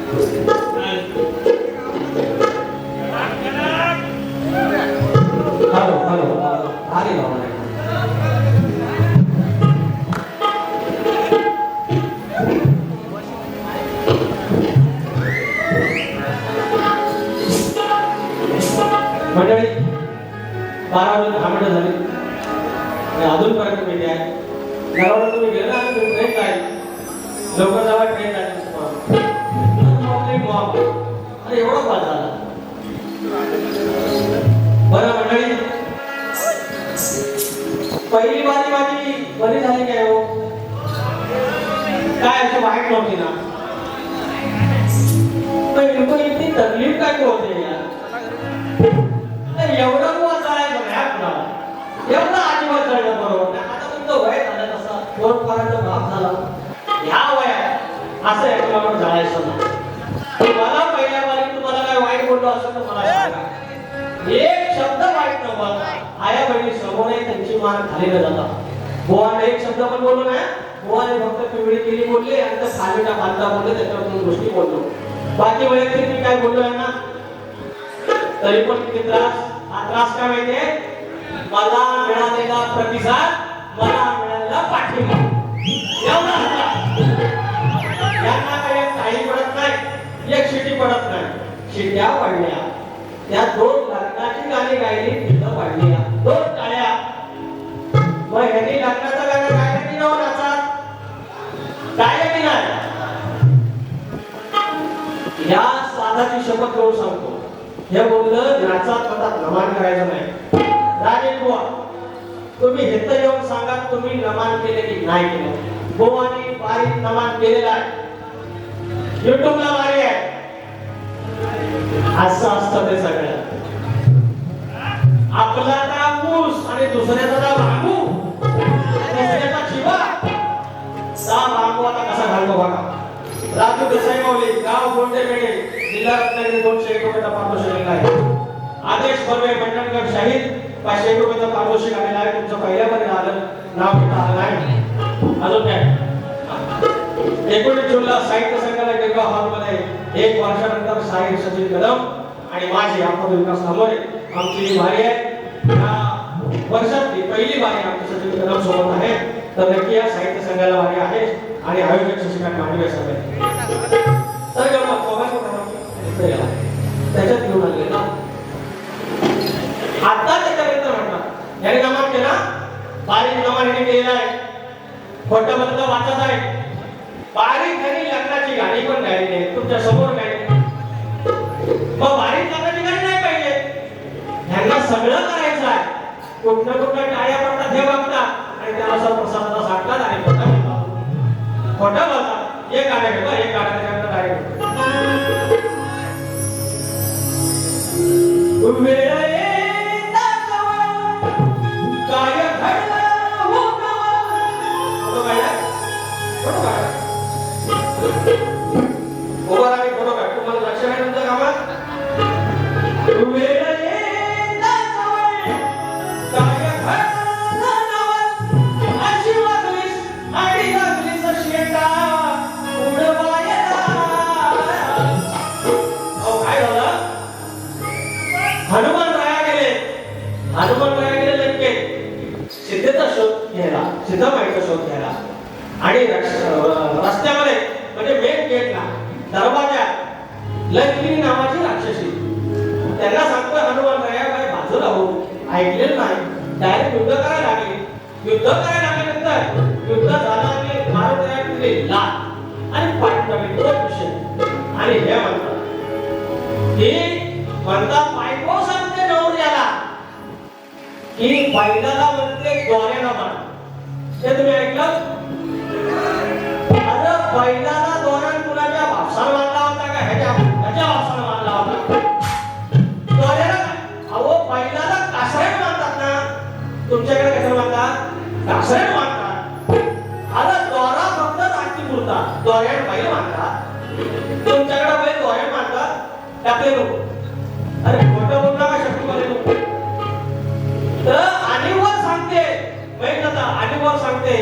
Hello hello आले ना मंडळी 12 वाजून 10 मिनिटं झाली आणि अजूनपर्यंत भेटी आहे. घरावर तुम्ही गेला ना तुम्ही ट्रेन जाईल लवकर जावा ट्रेन जाईल अरे एवढा पास झाला. बरं मंडळी पहिली बारी माझी बरी झाली काय हो काय असं वाईट नव्हती ना पण बिलकुल इतकी तकलीफ काय होते यार एवढं बुवा चालायचं नाही आपल्याला एवढं अजिबात चालणं बरोबर नाही. आता तुमचं वय झालं तसं पोटपर्यंत भाग झाला ह्या वयात असं एकमेकांवर जायचं नाही. मला पहिल्या बारी तुम्हाला काय वाईट बोललो असं तर मला सांगा एक शब्द वाईट न बोलता आया बहिणी समोर त्यांची मान खाली न जाता बुवाने एक शब्द पण बोललो नाही. बुवाने फक्त पिवळी केली बोलले आणि त्या खालीच्या बांधता बोलले त्याच्यावर गोष्टी बोललो बाकी वैयक्तिक मी काय बोललो आहे ना तरी पण किती त्रास हा त्रास काय माहितीये मला मिळालेला प्रतिसाद मला मिळालेला पाठिंबा एवढा यांना काही पडत नाही एक शिटी पडत नाही शिट्या पडल्या त्या 2 लग्नाची गाणी गायली तिथं पडल्या 2 टाळ्या मग ह्यांनी लग्नाचं गाणं गायलं की नव्हतं नाचात गायलं की नाही या स्वादाची शपथ करून सांगतो हे बोललं नाचात पदात नमान करायचं नाही. राजे बुवा तुम्ही इथं येऊन सांगा तुम्ही नमान केले की नाही केलं. बुवानी बारीक नमान केलेला आहे युट्यूबला बारी आहे असं असतं ते सगळं आपला ऊस आणि दुसऱ्याचा बांबू दुसऱ्याचा शिवा सा बांबू आता कसा घालतो बघा. राजू देसाई माऊली गाव गोंडे पेढे जिल्हा रत्नागिरी 200 रुपयाचा पारितोषिक आहे. आदेश बर्वे मंडणगड शाहीद 500 रुपयाचा पारितोषिक आलेला आहे. तुमचं पहिल्यापर्यंत आलं नाव घेता आलं नाही अजून काय 19 जूनला साहित्य संघालय गिरगाव हॉलमध्ये 1 वर्षानंतर साहित्य सचिन कदम आणि माझी आपण विकास थांबोरे आमची ही वारी आहे. या वर्षातली पहिली वारी आमची सचिन कदम सोबत आहे तर नक्की या साहित्य संघाला वारी आहे आणि आयोजक शशिकांत मांडवे साहेब तर गमत त्याच्यात घेऊन आले ना आता त्याच्यापर्यंत म्हणतात याने नमान केला बारीक नमान याने केलेला आहे खोटं बंद वाचत आहे बारीक घरी लग्नाची गाणी पण गायली नाही तुमच्या समोर गायली मग बारीक लग्नाची गाणी नाही पाहिजे ह्यांना सगळं करायचं आहे कुठनं कुठनं टाळ्या पडतात हे बघतात आणि त्याला असं प्रसादाचा साठतात आणि खोटं बोलतात एक गाणं घेतो एक गाणं त्याच्यानंतर डायरेक्ट वेळ सिद्धमाईचा शोध घ्यायला आणि रस्त्यामध्ये म्हणजे मेन गेटला दरवाजा लक्ष्मी नावाची राक्षसी त्यांना सांगतो हनुमान राया बाजूला हो ऐकलेलं नाही डायरेक्ट युद्ध करायला लागले युद्ध करायला लागल्यानंतर युद्ध झालं की महाराजांनी दिले लाल आणि पाठवले तो विषय आणि हे म्हणतात की म्हणतात बायको सांगते नवऱ्याला की बैलाला म्हणते दोऱ्याला बांध हे तुम्ही ऐकलं अरे बैलाला दोऱ्यान कुणाच्या भावसाला बांधला होता का ह्याच्या भावसाला बांधला होता दोऱ्याला अहो बैलाला कासऱ्यात बांधतात ना तुमच्याकडे कसं बांधतात कासऱ्यात बांधतात अरे दोरा फक्त राखी पुरता दोऱ्यान बैल बांधतात तुमच्याकडे बैल दोऱ्यान बांधतात टाकले लोक अरे खोटं बोलला का शक्तीवाले लोक तर आणि वर सांगते माहित आता आणि वर सांगते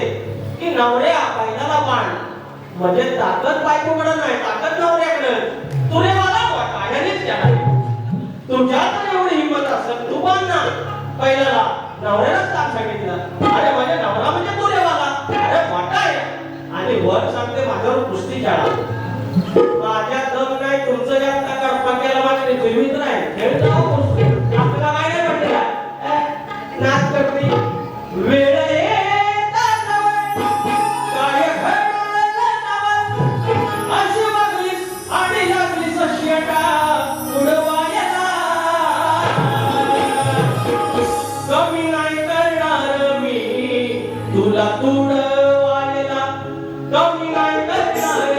की नवऱ्या बैलाला बांध म्हणजे ताकद बायकोकडे नाही, ताकद नवऱ्याकडे. तुरेवाला काढ्यानेच केला. तुझ्यात जर एवढी हिंमत असेल तू बांध ना. पहिल्याला नवऱ्यालाच काम सांगितलं, अरे माझ्या नवरा म्हणजे तुरेवाला, अरे मोठा आहे. आणि वर सांगते माझ्यावर कुस्ती खेळा. माझ्या दम नाही, तुमचं ज्या ताकद केला माझ्या तुम्हीच नाही खेळता. आपल्याला काय नाही म्हटलं नाच करते वेळ तुला तुडवायला कमी नाही करणार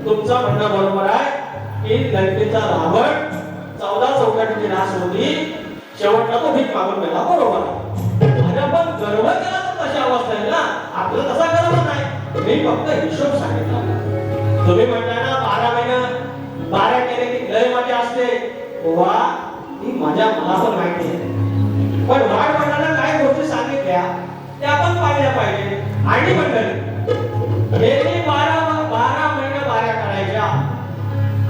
तुमचं म्हणणं बरोबर आहे की लंकेचा रावण 14 चौकटीची रास होती, शेवटला तो भीक मागून गेला. बरोबर आहे. पण गर्व केला तर तशी अवस्था आहे ना. आपलं तसा गर्व नाही. मी फक्त हिशोब सांगितला. तुम्ही म्हणताय ना 12 महिने 12 केले की लय मजा असते. वा ही मजा मला पण माहिती आहे. पण वाढ मंडळाला काय गोष्टी सांगितल्या त्या आपण पाहिल्या पाहिजे. आणि मंडळी हे 12 महिने बाऱ्या करायच्या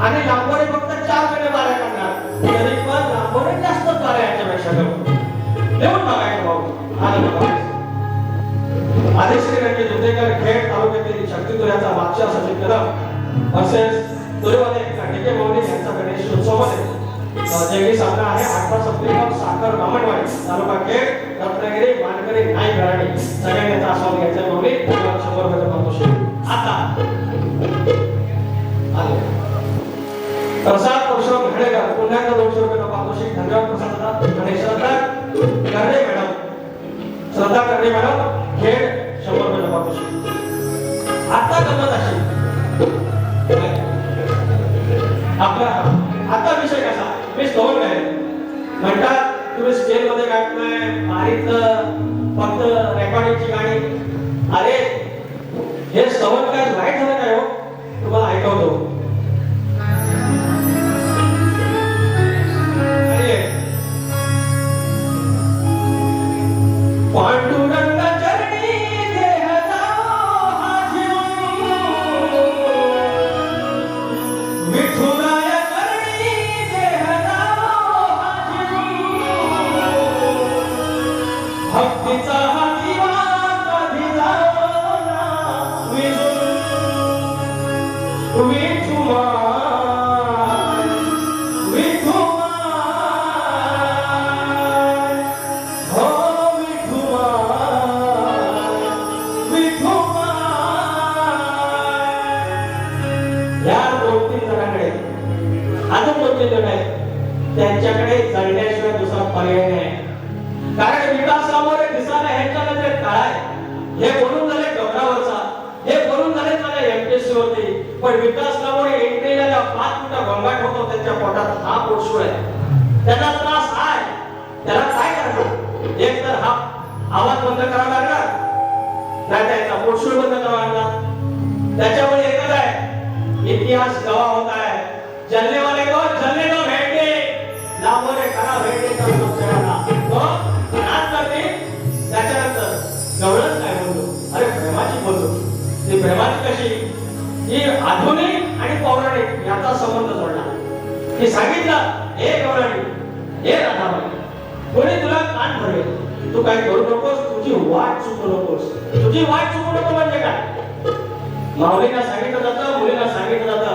आणि लांबोरे फक्त 4 महिने बाऱ्या करणार. तरी पण लांबोरे जास्त बाऱ्या याच्यापेक्षा देऊन बघायचं भाऊ. आलं बघायचं. आदेश्री रंगे जुतेकर खेड तालुक्यातील शक्तीतुऱ्याचा मागच्या सचिव कदम तसेच तुरेवाले कांडिके मौली यांचा गणेश उत्सवामध्ये जंगी सामना आहे. 8 सप्टेंबर साखर बामणवाडी तालुका खेड रत्नागिरी मानकरी नाई घराणी सगळ्यांनी याचा आस्वाद घ्यायचा. मौली 100 रुपयाचा पारितोषिक. आता आले प्रसाद परशुराम घाणेकर पुन्हा 200 रुपयाचा पारितोषिक. धन्यवाद प्रसाद दादा. आणि श्रद्धा करणे मॅडम खेड 100 रुपयाचा पारितोषिक. आता गमत अशी आपला आता विषय कसा मी स्तवन काय म्हणतात तुम्ही स्टेज मध्ये गायताय मारीत फक्त रेकॉर्डिंगची गाणी. अरे हे स्तवन काय वाईट झालं काय हो. तुम्हाला ऐकवतो. पांडुरंग चरणी देह जाओ हाजी विठुराया चरणी देह जाओ हाजी हे बोलून झाले डोंगरावरचा, हे बोलून झाले माझ्या एमपीएससी वरती, पण विकास कामोडे इंटरनेटला 5 फुटा गोंगाट होतो त्यांच्या पोटात. हा पोटशूळ आहे, त्यांना त्रास आहे. त्याला काय करणार? एक तर हा आवाज बंद करावा लागणार, नाही त्याचा पोटशूळ बंद करावा लागणार. त्याच्यामुळे एकच आहे, इतिहास गवाह होत आहे. जलने वाले को जलने दो भेंडे, लांबोरे खरा भेंडे का सगळ्यांना तो नाच करते. त्याच्यानंतर गवळण काय बोलतो? अरे प्रेमाची बोलतो. ती प्रेमाची कशी? ही आधुनिक आणि पौराणिक याचा संबंध जोडला. की सांगितलं, हे गवळणी, हे राधाबाई, कोणी तुला कान भरेल, तू काय करू नकोस, तुझी वाट चुकू नकोस. तुझी वाट चुकू नको म्हणजे काय? माऊलीला सांगितलं जातं, मुलीला सांगितलं जातं,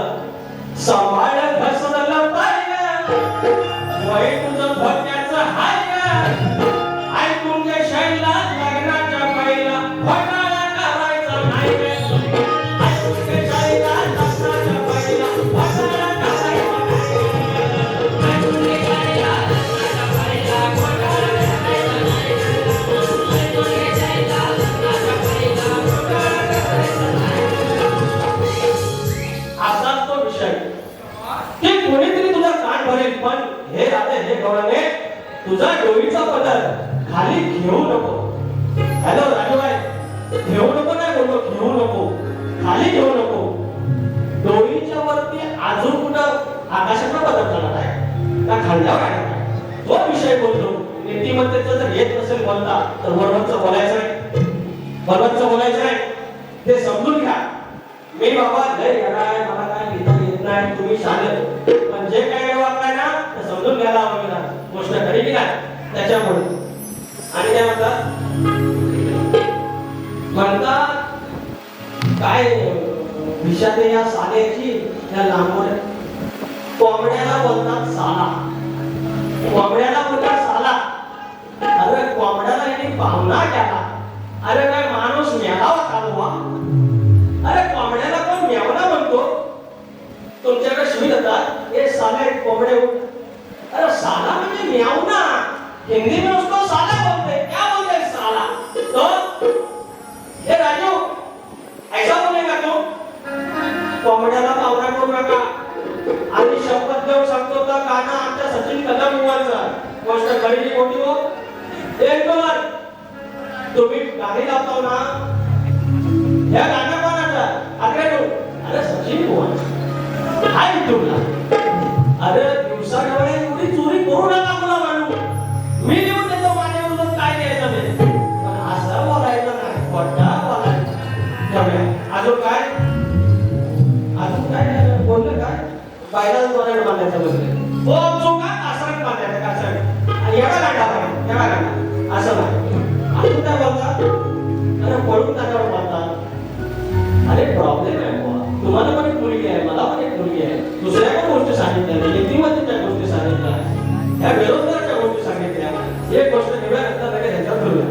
सांभाळ घर सदरलं पाहिजे, वय तुझं भक्त्याचं हाय का? ऐकून घे शैला, लग्नाच्या पहिला घोटाळा करायचा नाही रे. ऐकून घे शैला, लग्नाच्या पहिला घोटाळा करायचा नाही. ऐकून घे शैला, लग्नाच्या पहिला घोटाळा करायचा नाही. ऐकून घे शैला, लग्नाच्या पहिला घोटाळा करायचा नाही. असाच तो विषय की कोणीतरी तुझा कान भरेल, पण हे राधे, हे गवळणे, तुझा डोईचा पदर खाली घेऊ नको. हॅलो राजूबाई, घेऊ नको नाही बोलतो, घेऊ नको, खाली घेऊ नको. डोईच्या वरती अजून कुठं आकाशाचा पदर चालत आहे का खांद्यावर आहे? तो विषय बोलतो. नीतिमत्तेचं जर येत नसेल बोलता तर वरवरचं बोलायचं नाही, वरवरचं बोलायचं नाही. ते समजून घ्या. मी बाबा लय येणार, मला काय लिहिता येत नाही, तुम्ही शाळेत, पण जे काय वागताय ना ते समजून घ्यायला हवं ना, गोष्ट खरी की नाही? त्याच्यामुळे आणि काय म्हणतात काय विषात या साल्याची, या लांबोड्या कोंबड्याला बोलतात साला, कोंबड्याला बोलतात साला. अरे कोंबड्याला यांनी पाहुणा केला. अरे काय माणूस मेलावा खालवा? अरे कोंबड्याला कोण मेवना म्हणतो? तुमच्याकडे शिवी देतात, हे साले कोंबडे. अरे साला म्हणजे मेवना. हिंदी में उसको साला बोलते. क्या बोलते हैं साला? तो हे राजू, ऐसा बोलेगा तू? कोंबड्याला पाहुणा करू नका. आणि शपथ घेऊन सांगतो तर गाणं आमच्या सचिन कदम उवायचं, गोष्ट खरी की खोटी हो? एक दोन तुम्ही गाणी लावतो ना, या गाणं कोणाचं? अरे सचिन बुवा हाय तुला. अरे दिवसा डोळे एवढी चोरी करू नका मला मानू. मी लिहून देतो माझ्या विरोधात काय द्यायचं नाही, पण असं बोलायचं नाही, खोटा बोलायचं. अजून काय? अजून काय बोललं काय? बायलाच बोलायला बांधायचं बसले. हो चुका कासरट बांधायचं, कासरट. आणि एवढा गांडा पाहिजे, एवढा गांडा असं नाही. अजून काय बोलतात? अरे पळून त्याच्यावर बोलतात. अरे प्रॉब्लेम आहे बुवा, तुम्हाला पण एक मुलगी आहे, मला पण एक मुलगी आहे, दुसऱ्या पण गोष्टी सांगितल्या, नीतिमत्तेच्या गोष्टी सांगितल्या, या बेरोजगाराच्या गोष्टी सांगितल्या. एक गोष्ट निवडल्यानंतर लगेच ह्याच्यात ठेवूया.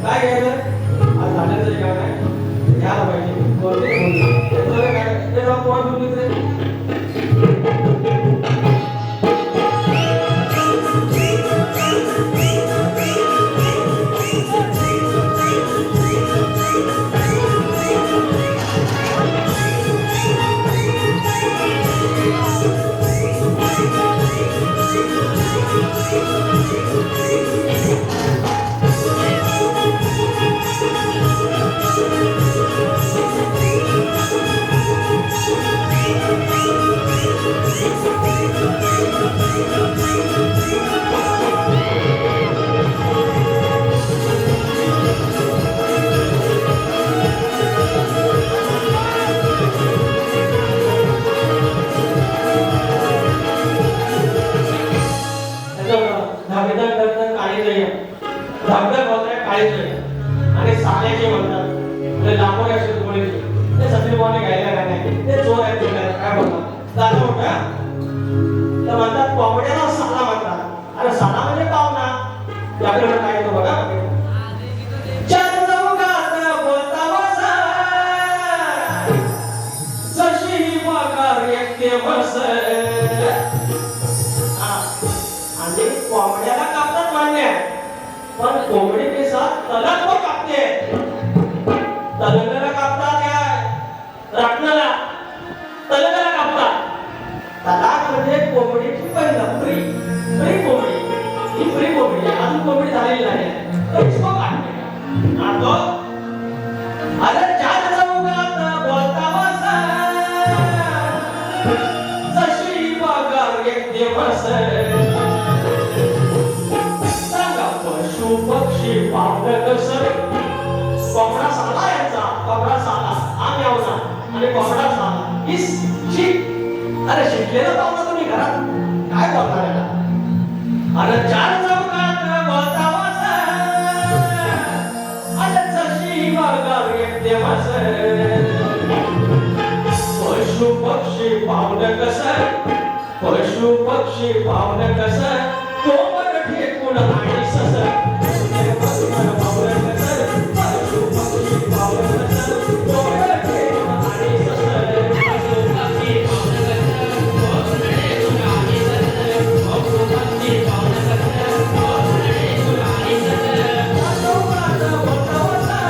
काय घ्यायचं? आज झालं तरी काय नाही घ्यायला पाहिजे. कोणते काय कोण बोलली तरी आणि साल्याचे म्हणतात, लांबोरे असे बोलायचे, ते सचिन भाऊने घ्यायला नाही, ते चोर आहेत, काय म्हणतात जातो का तर म्हणतात कोंबड्याला साला म्हणतात. अरे साला म्हणजे पाहुणा. आपल्याकडे काय येतो बघा, चार चौघात बोलता बसा, जशी पगार एकटे बस. म्हणजे कोंबड्याला कापतात मान्य आहे, पण कोंबडी के साथ तलक को कापते, तलंगाला कापतात या राटणाला, तलंगाला कापतात. तलाक म्हणजे कोंबडीची पहिला फ्री फ्री कोंबडी, ही फ्री कोंबडी आहे, अजून कोंबडी झालेली नाही, तो इसको काटते. हा तो अरे चार चौघात बोलता बसा, जशी पगार एक दिवस सांगा पशु पक्षी पावलं कसं. कोंबडा साला याचा, कोंबडा साला आम्ही आहोत आणि कोंबडा साला इस शी. अरे शिकलेलं पाहुणा तुम्ही घरात काय बोलणार याला. अरे चार चौकात बोलता बसा, अरे जशी पगार एक दिवस पशु पक्षी पावलं कसं, पशु पक्षी पावलं कसं, कोंबड ठेकून आणि ससं. पावलं कसं, पशु पक्षी पावलं कसं, कोंबड ठेकून आणि ससं. पशु पक्षी पावलं कसं, कोंबड ठेकून आणि ससं. पशु पक्षी पावलं कसं, कोंबड ठेकून आणि ससं. आजोबात बोलता बसा,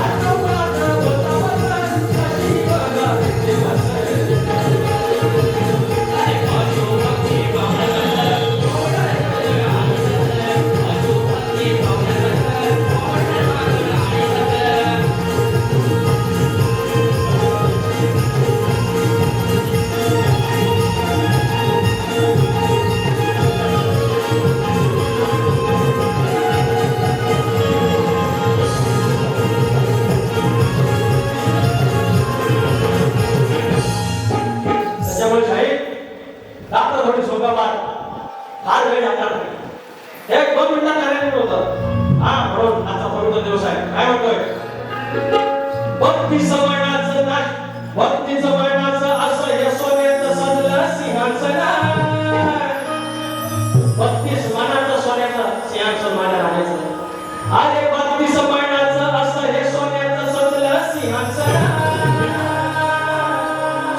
आजोबात बोलता बसा, जशी पगार एक दिवस. अरे पशु पक्षी पावलं कसं, कोंबड ठेकून आणि ससं. पशु पक्षी पावलं कसं, कोंबड ठेकून आणि ससं. त्याच्यामुळे शाहीर डॉक्टर थोडी सोंगाबाद फार वेळ लागणार नाही, 1-2 मिनिटात कार्यक्रम होतं. हा म्हणून आजचा पवित्र दिवस आहे. काय म्हणतोय, बत्तीस वर्णाचं नाश, 32 वर्णाचं असं हे सोन्याचं सजलं सिंहासन. 32 मानाचं सोन्याचं सिंहासन माझ्या राजाचं. अरे 32 वर्णाचं असं हे सोन्याचं सजलं सिंहासन.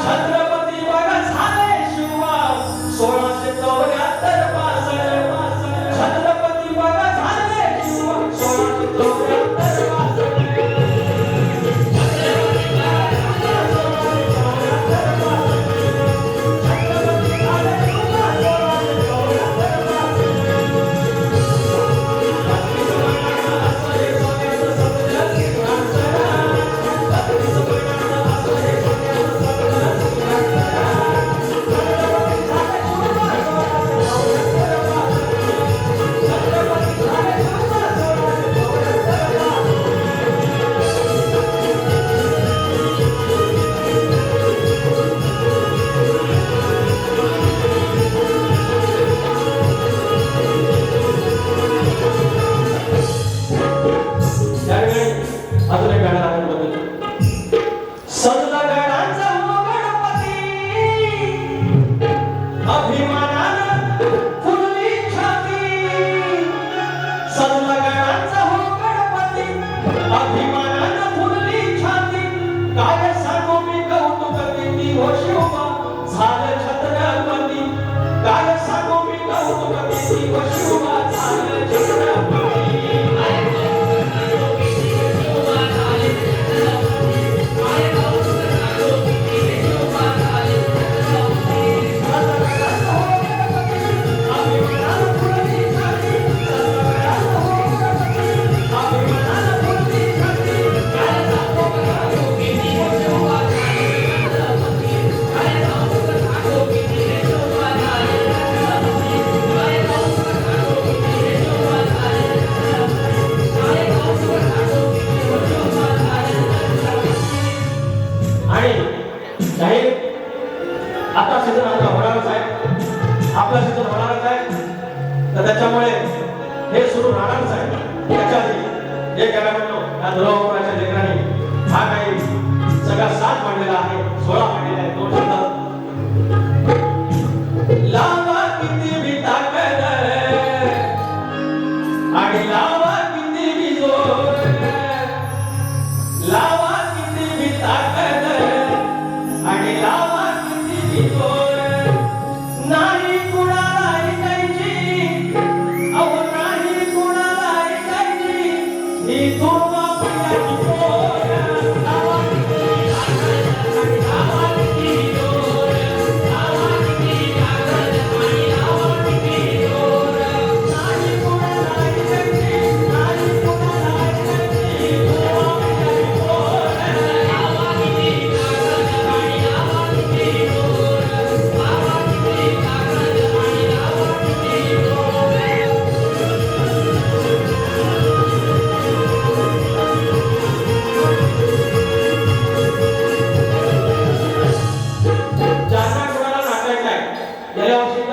छत्रपती बघा झाले शिवा 1674 पासन. छत्रपती बघा झाले शिवा 1674 पासन. अजून एक गाणं आपण बघू. सजला गडांचा हो गणपती, अभिमानानं फुलली छाती. सजला गडांचा हो गणपती, अभिमानानं फुलली छाती. काय सांगू मी कौतुक किती हो शिवबा झालं छत्रपती. काय सांगू मी कौतुक किती हो शिवबा झालं छत्रपती. आता सीझन आपला होणारच आहे, आपला सीझन होणारच आहे, तर त्याच्यामुळे हे सुरू राहणारच आहे. त्याच्या आधी एक गाणं म्हणतो, या दुरावपणाच्या लेकरांनी हा काही सगळा साथ मांडलेला आहे, 16 मांडलेला आहे. 2 शब्द लावा किती बी ताकद आणि लावा किती बी जोर, लावा किती बी ताकद आणि लावा किती बी जोर, नाही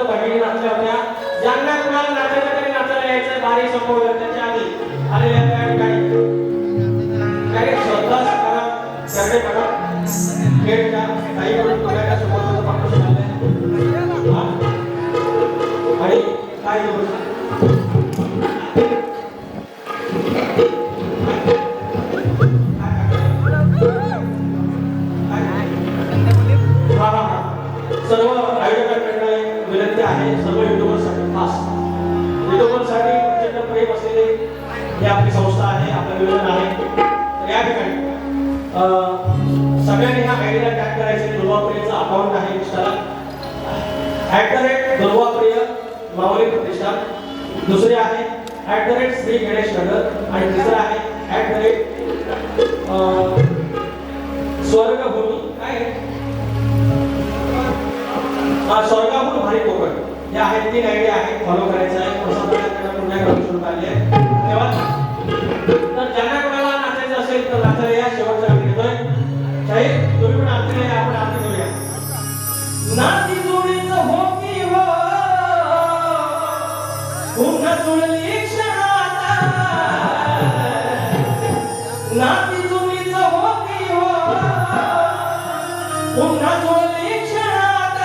बहिणी नाचल्या होत्या. ज्यांना कुणाला नाचायचं तरी नाचायला यायचं, बारी संपवलं त्याच्या आधी आलेल्या त्या ठिकाणी काही श्रद्धा सकारात करणे पडा खेळच्या काही करून बघायला सोबत पाठवून झाले आणि काय सर्व आयोजकांकडे विनंती आहे, सर्व युट्यूबरसाठी खास युट्यूबरसाठी प्रचंड प्रेम असलेली ही आपली संस्था आहे, आपलं नियोजन आहे. तर या ठिकाणी सगळ्यांनी ह्या आयडीला टॅग करायचे. दुर्वाप्रियचं अकाउंट आहे इंस्टाला @दुर्वाप्रिय माऊली प्रतिष्ठान, दुसरे आहे @श्री गणेश नगर आणि तिसरं आहे स्वर्गभूमी काय स्वर्गाहून भारी कोकण. या आहेत 3 आयडी आहेत, फॉलो करायचं आहे. पुन्हा सुरू झाली आहे. धन्यवाद. तर ज्यांना कोणाला नाचायचं असेल तर नाचायला या. शेवटचा आम्ही घेतोय शाहीर, तुम्ही पण आरती या, आपण आरती करूया. नाती जोडीचं हो की हो पुन्हा जुळली क्षणात, नाती जोडीचं हो की हो पुन्हा जुळली क्षणात,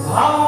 भाव